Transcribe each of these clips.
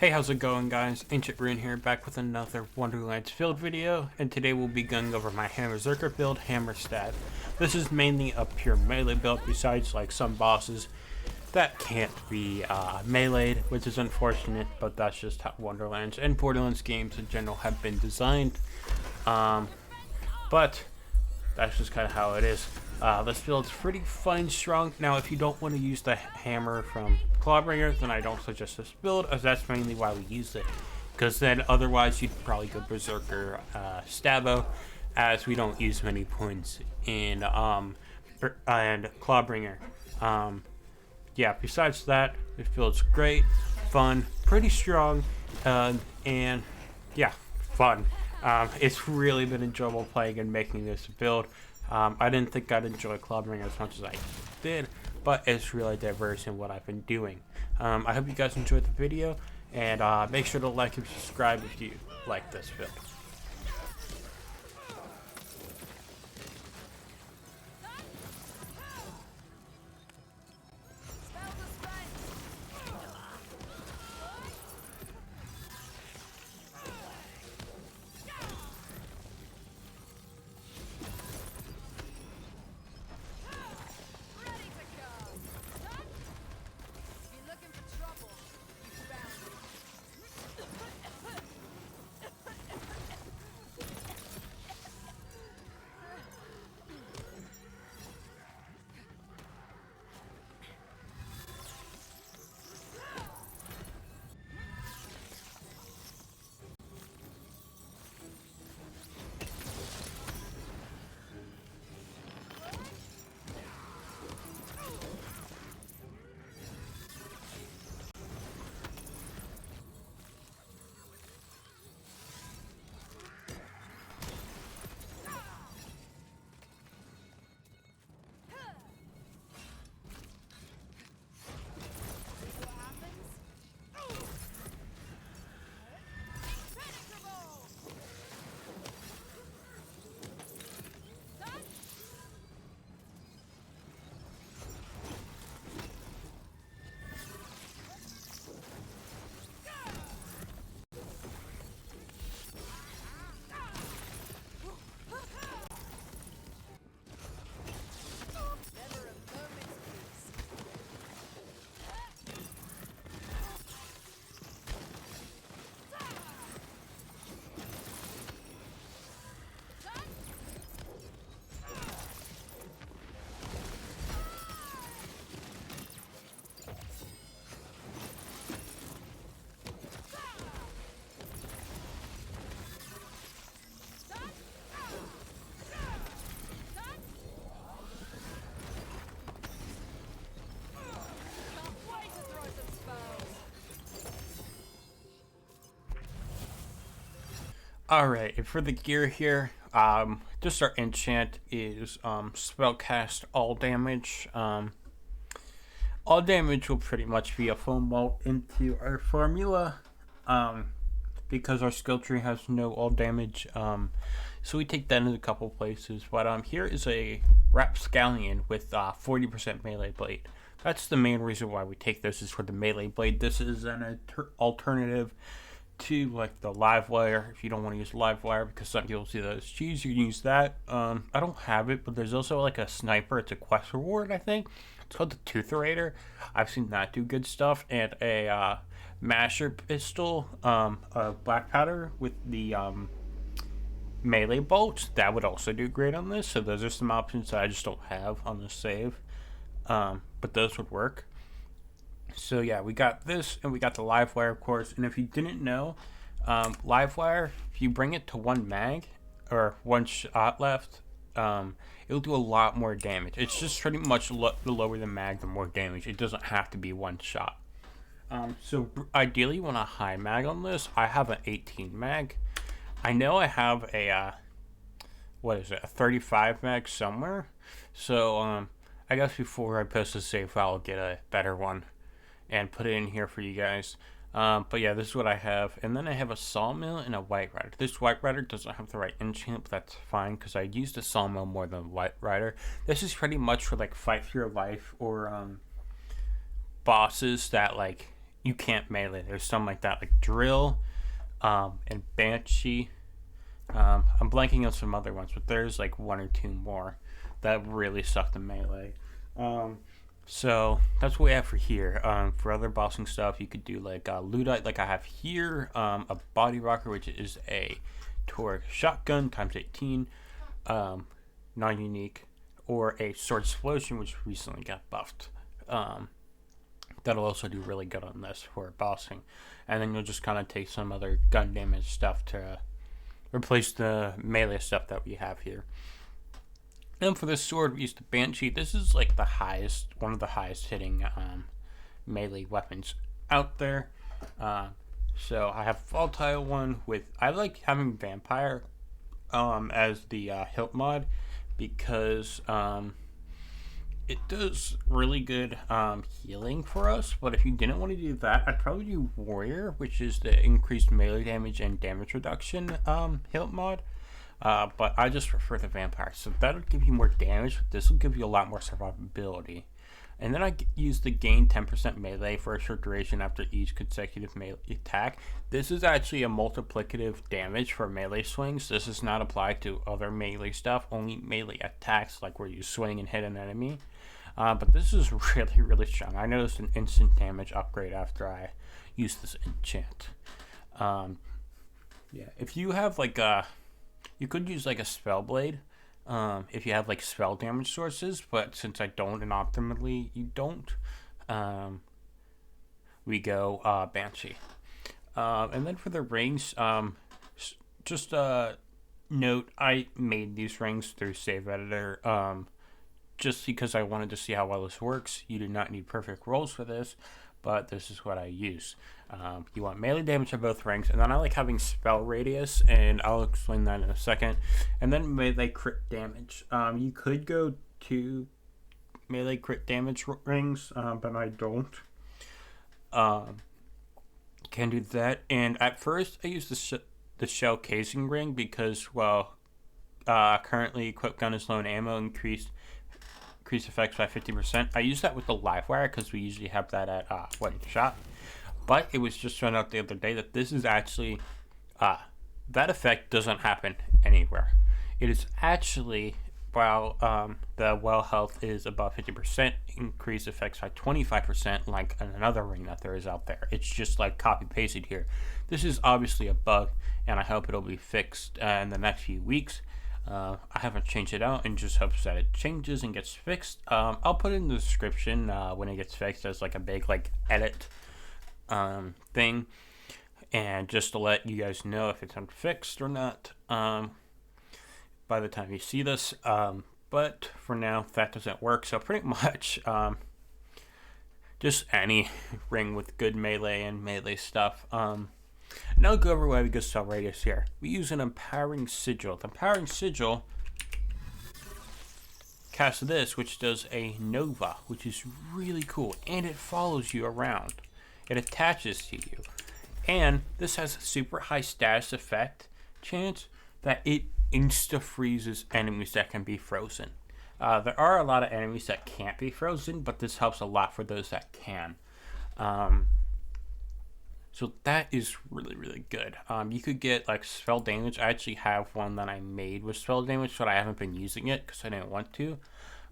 Hey, how's it going, guys? Ancient Rune here, back with another Wonderlands Field video, and today we'll be going over my Hammerzerker build, Hammerstad. This is mainly a pure melee build, besides like some bosses that can't be meleeed, which is unfortunate, but that's just how Wonderlands and Borderlands games in general have been designed. But that's just kind of how it is. This build's pretty fun and strong. Now, if you don't want to use the hammer from Clawbringer, then I don't suggest this build, as that's mainly why we use it. Because then otherwise you'd probably go Brrzerker Stabo, as we don't use many points in and Clawbringer. Yeah, besides that, it feels great, fun, pretty strong, and yeah, fun. It's really been enjoyable playing and making this build. I didn't think I'd enjoy Clawbringer as much as I did, but it's really diverse in what I've been doing. I hope you guys enjoyed the video, and make sure to like and subscribe if you like this build. Alright, and for the gear here, just our enchant is spellcast all damage. All damage will pretty much be a foam bolt into our formula, because our skill tree has no all damage. So we take that in a couple places. But here is a Rapscallion with 40% melee blade. That's the main reason why we take this, is for the melee blade. This is an alternative to like the live wire. If you don't want to use live wire, because some people see that as cheese, you can use that. I don't have it, but there's also like a sniper. It's a quest reward, I think. It's called the Tootherator. I've seen that do good stuff. And a masher pistol, a black powder with the melee bolts, that would also do great on this. So those are some options that I just don't have on the save, but those would work. So yeah, we got this, and we got the live wire, of course. And if you didn't know, live wire, if you bring it to one mag or one shot left, it'll do a lot more damage. It's just pretty much the lower the mag, the more damage. It doesn't have to be one shot. So ideally, you want a high mag on this. I have an 18 mag. I know I have a what is it, a 35 mag somewhere. So I guess before I post the save file, I'll get a better one and put it in here for you guys. But yeah, this is what I have. And then I have a Sawmill and a White Rider. This White Rider doesn't have the right enchant, but that's fine because I used a Sawmill more than White Rider. This is pretty much for like fight for your life or bosses that like you can't melee. There's some like that, like Drill, and Banshee. I'm blanking on some other ones, but there's like one or two more that really suck the melee. So that's what we have for here. For other bossing stuff, you could do like Ludite, like I have here, a Body Rocker, which is a Torque Shotgun times 18, non-unique, or a Sword Explosion, which recently got buffed. That'll also do really good on this for bossing. And then you'll just kind of take some other gun damage stuff to replace the melee stuff that we have here. And for this sword, we use the Banshee. This is like the highest, one of the highest hitting melee weapons out there. So I have volatile one with, I like having Vampire as the hilt mod because it does really good healing for us. But if you didn't want to do that, I'd probably do Warrior, which is the increased melee damage and damage reduction hilt mod. But I just prefer the Vampire. So that'll give you more damage, but this will give you a lot more survivability. And then I use the gain 10% melee for a short duration after each consecutive melee attack. This is actually a multiplicative damage for melee swings. This is not applied to other melee stuff, only melee attacks, like where you swing and hit an enemy. But this is really, really strong. I noticed an instant damage upgrade after I used this enchant. Yeah, if you have like a... You could use like a Spellblade if you have like spell damage sources, but since I don't and optimally you don't, we go Banshee. And then for the rings, just note, I made these rings through Save Editor just because I wanted to see how well this works. You do not need perfect rolls for this, but this is what I use. You want melee damage on both rings, and then I like having spell radius, and I'll explain that in a second. And then melee crit damage. You could go to melee crit damage rings, but I don't. Can do that. And at first, I used the shell casing ring because, well, currently equipped gun is low in ammo, increase effects by 50%. I use that with the live wire because we usually have that at one shot. But it was just found out the other day that this is actually, that effect doesn't happen anywhere. It is actually, while the well health is above 50%, increase effects by 25% like another ring that there is out there. It's just like copy pasted here. This is obviously a bug, and I hope it'll be fixed in the next few weeks. I haven't changed it out and just hopes that it changes and gets fixed. I'll put it in the description when it gets fixed as like a big like edit thing, and just to let you guys know if it's unfixed or not by the time you see this. But for now, that doesn't work, so pretty much just any ring with good melee and melee stuff. Now I'll go over why we go spell radius here. We use an Empowering Sigil. The Empowering Sigil casts this, which does a Nova, which is really cool, and it follows you around. It attaches to you. And this has a super high status effect chance that it insta-freezes enemies that can be frozen. There are a lot of enemies that can't be frozen, but this helps a lot for those that can. So that is really, really good. You could get like spell damage. I actually have one that I made with spell damage, but I haven't been using it because I didn't want to.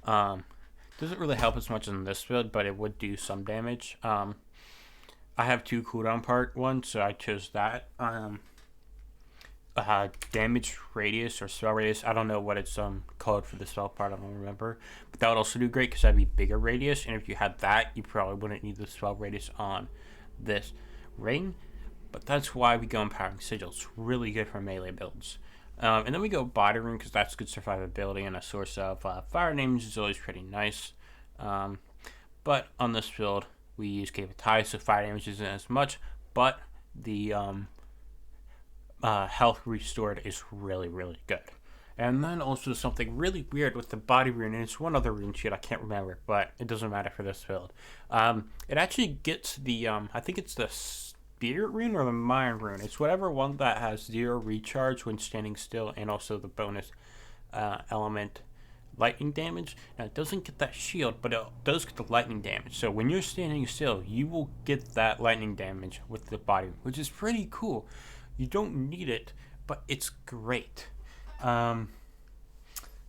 Doesn't really help as much in this build, but it would do some damage. I have two cooldown part ones, so I chose that. Damage radius or spell radius. I don't know what it's called for the spell part. I don't remember. But that would also do great because that'd be bigger radius. And if you had that, you probably wouldn't need the spell radius on this ring. But that's why we go Empowering Sigil. It's really good for melee builds. And then we go Body Rune because that's good survivability and a source of fire damage is always pretty nice. But on this build, we use Cave of Ties, so fire damage isn't as much, but the health restored is really, really good. And then also something really weird with the Body Rune, and it's one other rune sheet, I can't remember, but it doesn't matter for this build. It actually gets the, I think it's the Spirit Rune or the Mind Rune. It's whatever one that has 0 recharge when standing still, and also the bonus element lightning damage. Now it doesn't get that shield, but it does get the lightning damage. So when you're standing still, you will get that lightning damage with the body, which is pretty cool. You don't need it, but it's great. So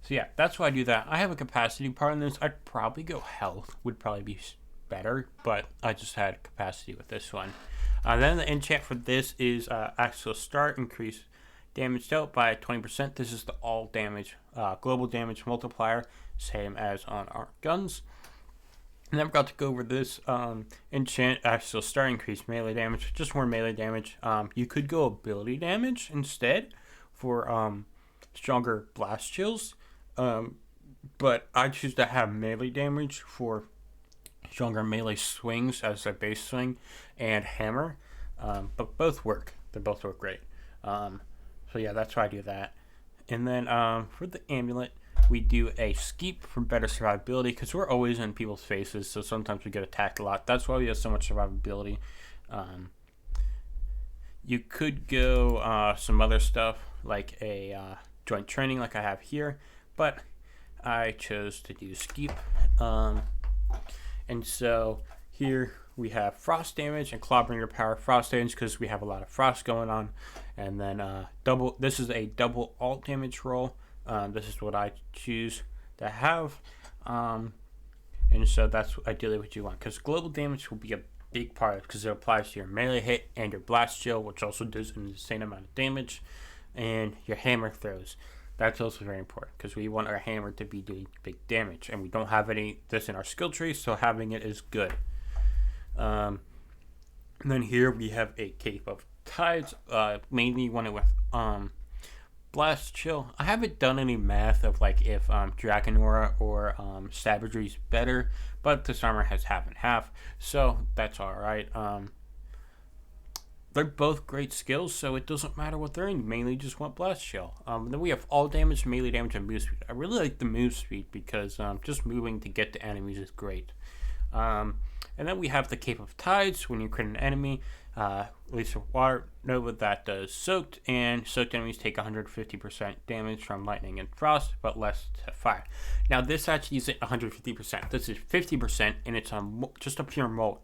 yeah, that's why I do that. I have a capacity part in this. I'd probably go health, would probably be better, but I just had capacity with this one. Then the enchant for this is Axial Start, increase damage dealt by 20%. This is the all damage, global damage multiplier, same as on our guns. And then I forgot to go over this enchant, Axial Start, increase melee damage, just more melee damage. You could go ability damage instead for stronger blast chills, but I choose to have melee damage for stronger melee swings as a base swing and hammer, but both work. They both work great. So yeah, that's why I do that. And then for the amulet, we do a skeep for better survivability, because we're always in people's faces, so sometimes we get attacked a lot. That's why we have so much survivability. You could go some other stuff like a joint training like I have here, but I chose to do skeep. And so here we have frost damage and Clawbringer power. Frost damage because we have a lot of frost going on, and then double. This is a double alt damage roll. This is what I choose to have, and so that's ideally what you want, because global damage will be a big part of it, because it applies to your melee hit and your blast chill, which also does an insane amount of damage, and your hammer throws. That's also very important, because we want our hammer to be doing big damage, and we don't have any this in our skill tree, so having it is good. And then here we have a Cape of Tides, mainly one with blast chill. I haven't done any math of like if Dragon Aura or Savagery is better, but this armor has half and half, so that's all right. They're both great skills, so it doesn't matter what they're in. You mainly just want blast chill. Then we have all damage, melee damage, and move speed. I really like the move speed because just moving to get to enemies is great. And then we have the Cape of Tides. When you crit an enemy, release a water nova that does soaked, and soaked enemies take 150% damage from lightning and frost, but less to fire. Now this actually isn't 150%. This is 50%, and it's just a pure molt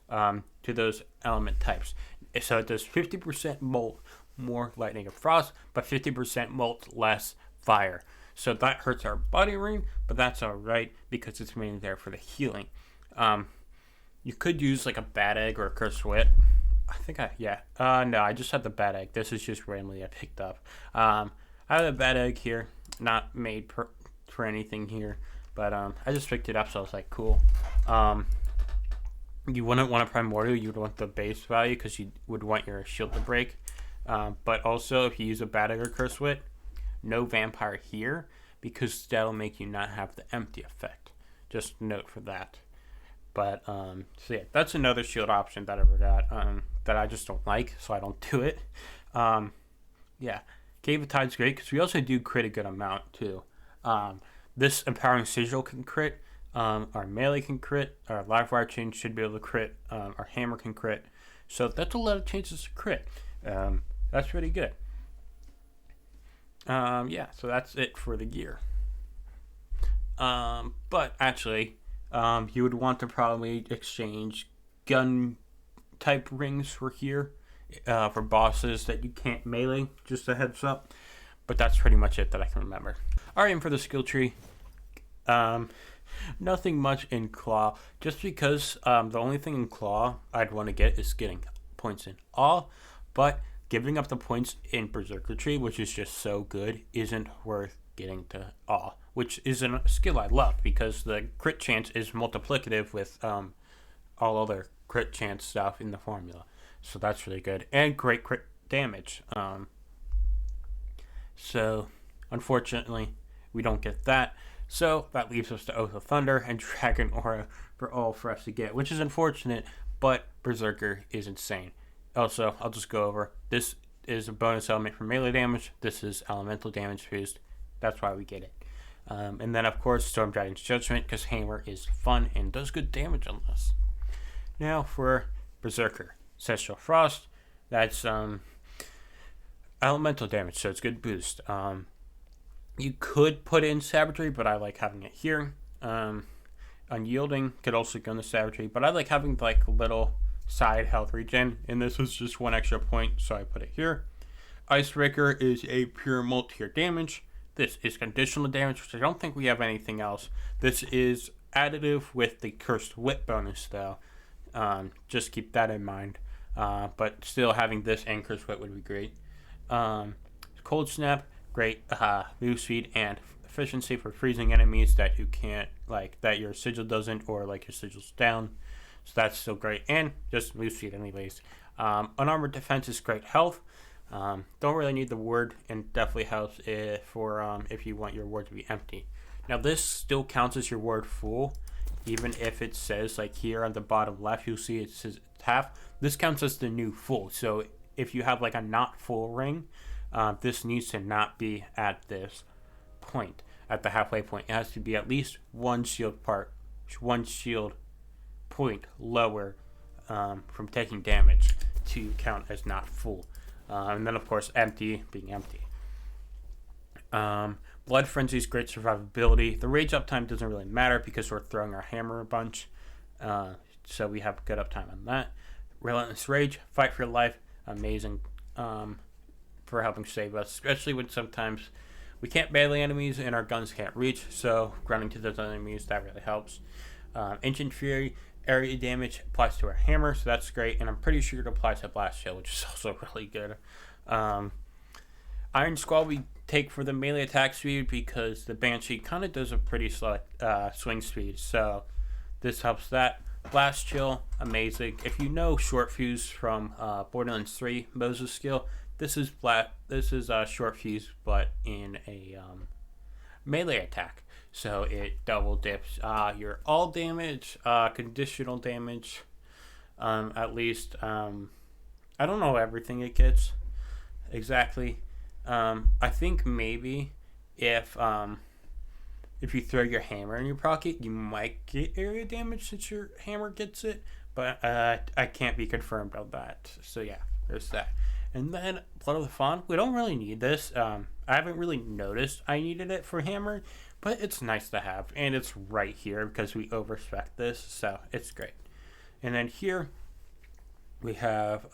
to those element types. So it does 50% molt more lightning and frost, but 50% molt less fire. So that hurts our body ring, but that's alright because it's mainly there for the healing. You could use like a bad egg or a cursed wit. No, I just had the bad egg. This is just randomly I picked up. I have a bad egg here, not made for anything here, but I just picked it up, so I was like, cool. You wouldn't want a Primordial, you would want the base value because you would want your shield to break. But also, if you use a Bad Egg or Curse Wit, no Vampire here, because that'll make you not have the empty effect. Just note for that. But, so yeah, that's another shield option that I forgot, that I just don't like, so I don't do it. Yeah, Cave of Tide's great, because we also do crit a good amount, too. This Empowering Sigil can crit. Our melee can crit, our live wire chain should be able to crit, our hammer can crit, so that's a lot of chances to crit. That's pretty good. Yeah, so that's it for the gear. But actually, you would want to probably exchange gun type rings for here, for bosses that you can't melee, just a heads up. But that's pretty much it that I can remember. Alright, and for the skill tree, nothing much in Claw, just because the only thing in Claw I'd want to get is getting points in Awe, but giving up the points in Brrzerker tree, which is just so good, isn't worth getting to Awe, which is a skill I love because the crit chance is multiplicative with all other crit chance stuff in the formula, so that's really good, and great crit damage. So unfortunately we don't get that. So that leaves us to Oath of Thunder and Dragon Aura for us to get, which is unfortunate, but Brrzerker is insane. Also, I'll just go over, this is a bonus element for melee damage, this is elemental damage boost, that's why we get it. And then of course Storm Dragon's Judgment, because Hammer is fun and does good damage on this. Now for Brrzerker, Celestial Frost, that's elemental damage, so it's good boost. You could put it in Savagery, but I like having it here. Unyielding could also go in the Savagery, but I like having like a little side health regen, and this was just 1 extra point, so I put it here. Icebreaker is a pure multi-tier damage. This is conditional damage, which I don't think we have anything else. This is additive with the Cursed Whip bonus, though. Just keep that in mind. But still, having this and Cursed Whip would be great. Cold Snap, great move speed and efficiency for freezing enemies that you can't, like, that your sigil doesn't, or like your sigil's down. So that's still great. And just move speed anyways. Unarmored defense is great health. Don't really need the ward, and definitely helps if you want your ward to be empty. Now this still counts as your ward full, even if it says, like here on the bottom left, you'll see it says half. This counts as the new full. So if you have like a not full ring, this needs to not be at this point, at the halfway point. It has to be at least one shield point lower from taking damage to count as not full. And then, of course, empty being empty. Blood Frenzy is great survivability. The rage uptime doesn't really matter because we're throwing our hammer a bunch. So we have good uptime on that. Relentless Rage, fight for your life. Amazing for helping save us, especially when sometimes we can't melee enemies and our guns can't reach. So running to those enemies, that really helps. Ancient Fury, area damage applies to our hammer, so that's great, and I'm pretty sure it applies to Blast Shield, which is also really good. Iron Squall we take for the melee attack speed because the Banshee kind of does a pretty slow swing speed, so this helps that. Blast Chill, amazing. If you know Short Fuse from Borderlands 3 Moses skill, this is Short Fuse, but in a melee attack. So it double dips your all damage, conditional damage, at least. I don't know everything it gets exactly. I think maybe if you throw your hammer in your pocket, you might get area damage since your hammer gets it, but I can't be confirmed on that. So yeah, there's that. And then Blood of the Fawn, we don't really need this. I haven't really noticed I needed it for hammer, but it's nice to have, and it's right here because we overspec this, so it's great. And then here we have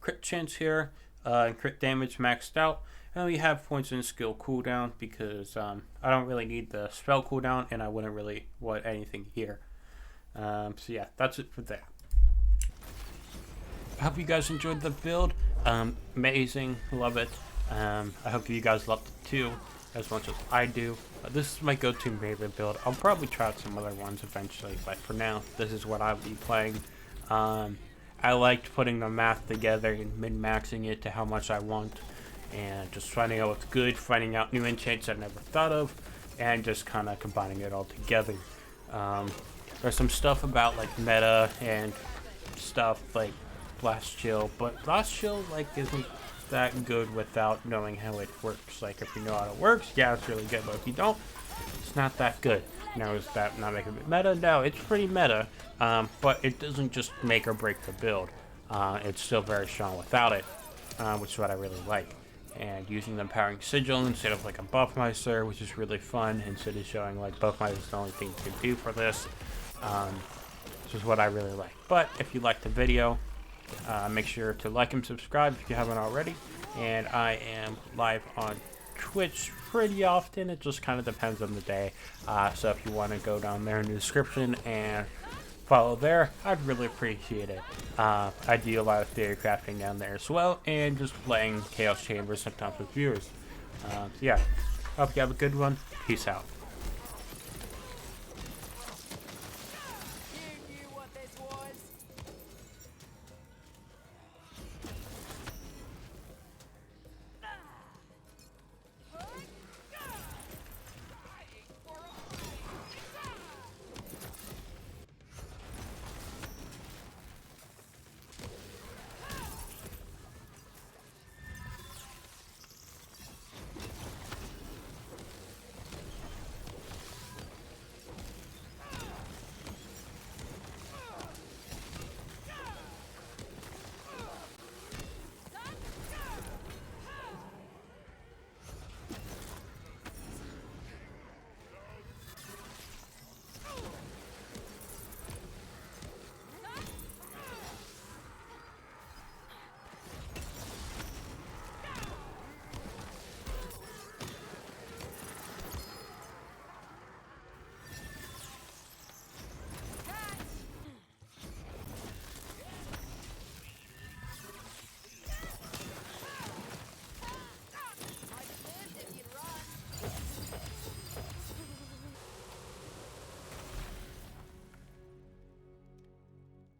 crit chance here, crit damage maxed out, and we have points in skill cooldown because I don't really need the spell cooldown, and I wouldn't really want anything here. So yeah, that's it for that. I hope you guys enjoyed the build. Amazing, love it. I hope you guys loved it too, as much as I do. This is my go-to favorite build. I'll probably try out some other ones eventually, but for now, this is what I'll be playing. I liked putting the math together and min-maxing it to how much I want, and just finding out what's good, finding out new enchants I never thought of, and just kind of combining it all together. There's some stuff about like meta and stuff like Blast Chill, but Blast Chill like isn't that good without knowing how it works. Like if you know how it works, yeah, it's really good, but if you don't, it's not that good. Now, is that not making it meta? No, it's pretty meta, but it doesn't just make or break the build. It's still very strong without it, which is what I really like. And using the Empowering Sigil instead of like a Buffmeister, which is really fun, instead of showing like Buffmeister is the only thing you can do for this, which is what I really like. But if you liked the video, make sure to like and subscribe if you haven't already. And I am live on Twitch pretty often. It just kind of depends on the day. So if you want to go down there in the description and follow there, I'd really appreciate it. I do a lot of theory crafting down there as well, and just playing Chaos Chambers sometimes with viewers. So yeah, hope you have a good one. Peace out.